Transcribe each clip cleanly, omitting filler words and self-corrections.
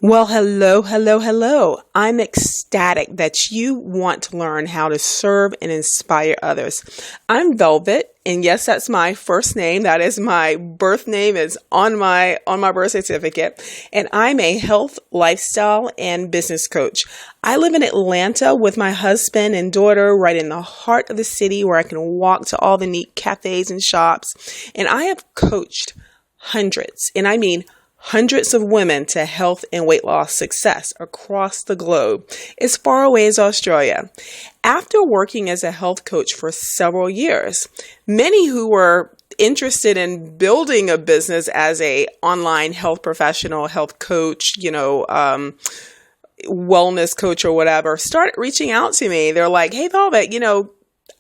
Well, hello, hello, hello. I'm ecstatic that you want to learn how to serve and inspire others. I'm Velvet, and yes, that's my first name. That is my birth name is on my birth certificate, and I'm a health, lifestyle, and business coach. I live in Atlanta with my husband and daughter right in the heart of the city where I can walk to all the neat cafes and shops, and I have coached hundreds, and I mean hundreds of women to health and weight loss success across the globe, as far away as Australia. After working as a health coach for several years, many who were interested in building a business as a online health professional, health coach, wellness coach or whatever, started reaching out to me. They're like, "Hey, Velvet,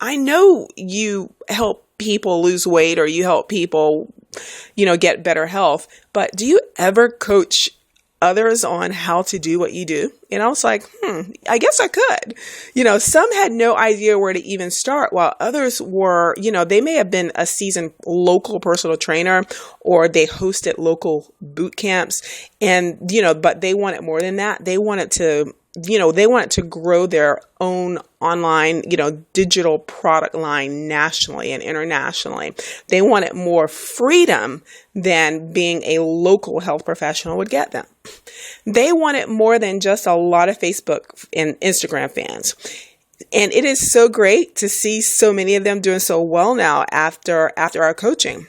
I know you help people lose weight or you help people get better health. But do you ever coach others on how to do what you do?" And I was like, I guess I could. Some had no idea where to even start, while others were, they may have been a seasoned local personal trainer or they hosted local boot camps. And, but they wanted more than that. They wanted to grow their own online, digital product line nationally and internationally. They wanted more freedom than being a local health professional would get them. They wanted more than just a lot of Facebook and Instagram fans. And it is so great to see so many of them doing so well now after our coaching.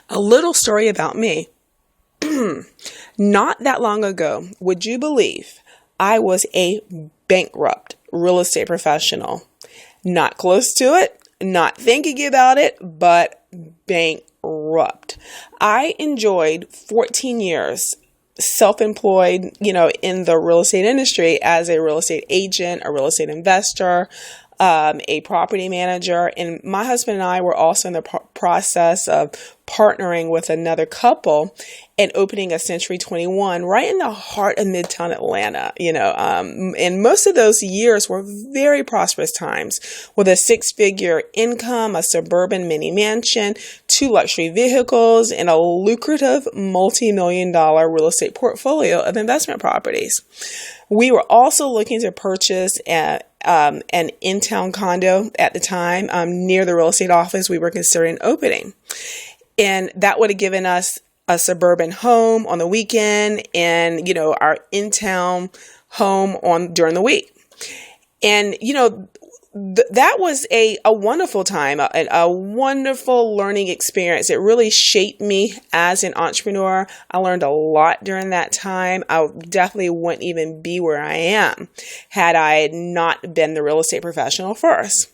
A little story about me. Not that long ago, would you believe I was a bankrupt real estate professional? Not close to it, not thinking about it, but bankrupt. I enjoyed 14 years self-employed, in the real estate industry as a real estate agent, a real estate investor, a property manager. And my husband and I were also in the process of partnering with another couple and opening a Century 21 right in the heart of Midtown Atlanta, and most of those years were very prosperous times with a six-figure income, a suburban mini mansion, 2 luxury vehicles, and a lucrative multi-million-dollar real estate portfolio of investment properties. We were also looking to purchase an in-town condo at the time near the real estate office we were considering opening. And that would have given us a suburban home on the weekend and, our in-town home during the week. And, that was a wonderful time, a wonderful learning experience. It really shaped me as an entrepreneur. I learned a lot during that time. I definitely wouldn't even be where I am had I not been the real estate professional first.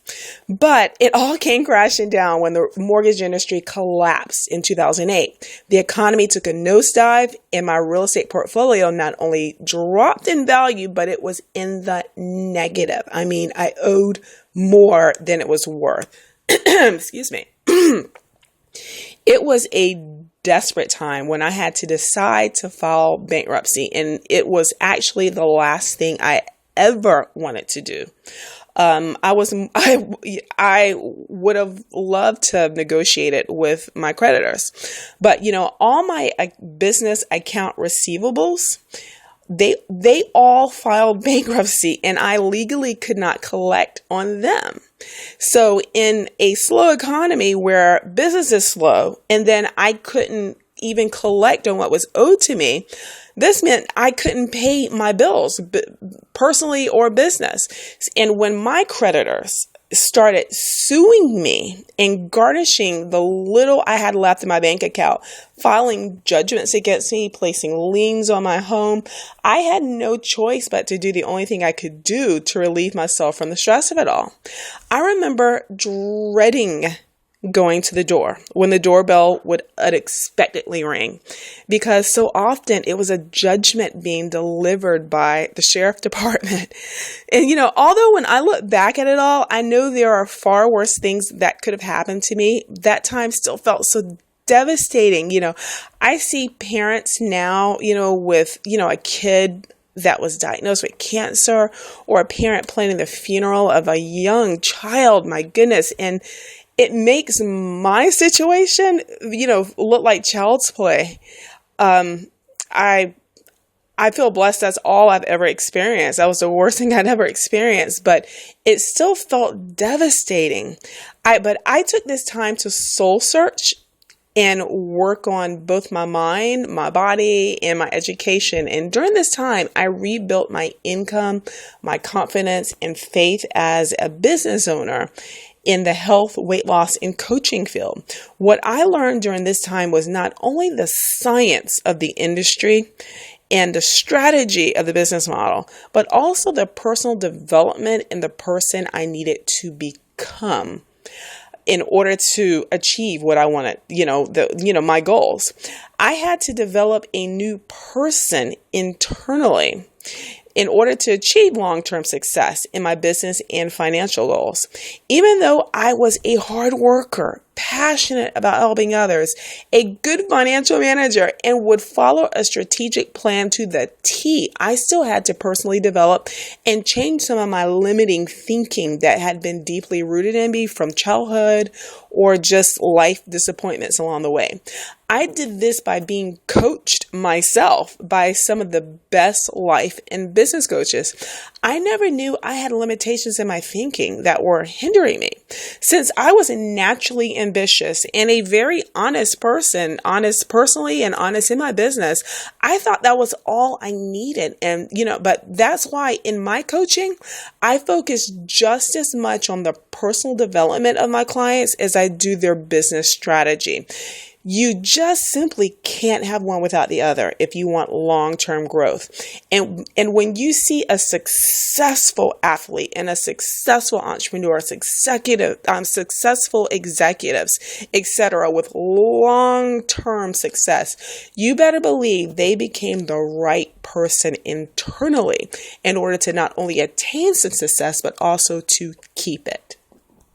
But it all came crashing down when the mortgage industry collapsed in 2008. The economy took a nosedive and my real estate portfolio not only dropped in value, but it was in the negative. I mean, I owed more than it was worth. Excuse me. It was a desperate time when I had to decide to file bankruptcy, and it was actually the last thing I ever wanted to do. I would have loved to have negotiated with my creditors, but all my business account receivables, they all filed bankruptcy and I legally could not collect on them. So in a slow economy where business is slow and then I couldn't even collect on what was owed to me, this meant I couldn't pay my bills, personally or business. And when my creditors started suing me and garnishing the little I had left in my bank account, filing judgments against me, placing liens on my home, I had no choice but to do the only thing I could do to relieve myself from the stress of it all. I remember dreading going to the door when the doorbell would unexpectedly ring, because so often it was a judgment being delivered by the sheriff department. And, although when I look back at it all, I know there are far worse things that could have happened to me, that time still felt so devastating. I see parents now, with, a kid that was diagnosed with cancer, or a parent planning the funeral of a young child. My goodness. And it makes my situation, look like child's play. I I feel blessed. That's all I've ever experienced. That was the worst thing I'd ever experienced, but it still felt devastating. But I took this time to soul search and work on both my mind, my body, and my education. And during this time, I rebuilt my income, my confidence, and faith as a business owner in the health, weight loss, and coaching field. What I learned during this time was not only the science of the industry and the strategy of the business model, but also the personal development in the person I needed to become in order to achieve what I wanted, my goals. I had to develop a new person internally in order to achieve long-term success in my business and financial goals. Even though I was a hard worker, passionate about helping others, a good financial manager, and would follow a strategic plan to the T, I still had to personally develop and change some of my limiting thinking that had been deeply rooted in me from childhood or just life disappointments along the way. I did this by being coached myself by some of the best life and business coaches. I never knew I had limitations in my thinking that were hindering me. Since I was naturally ambitious and a very honest person, honest personally and honest in my business, I thought that was all I needed. But that's why in my coaching, I focus just as much on the personal development of my clients as I do their business strategy. You just simply can't have one without the other if you want long-term growth. And when you see a successful athlete and a successful entrepreneur, successful executives, etc., with long-term success, you better believe they became the right person internally in order to not only attain some success, but also to keep it.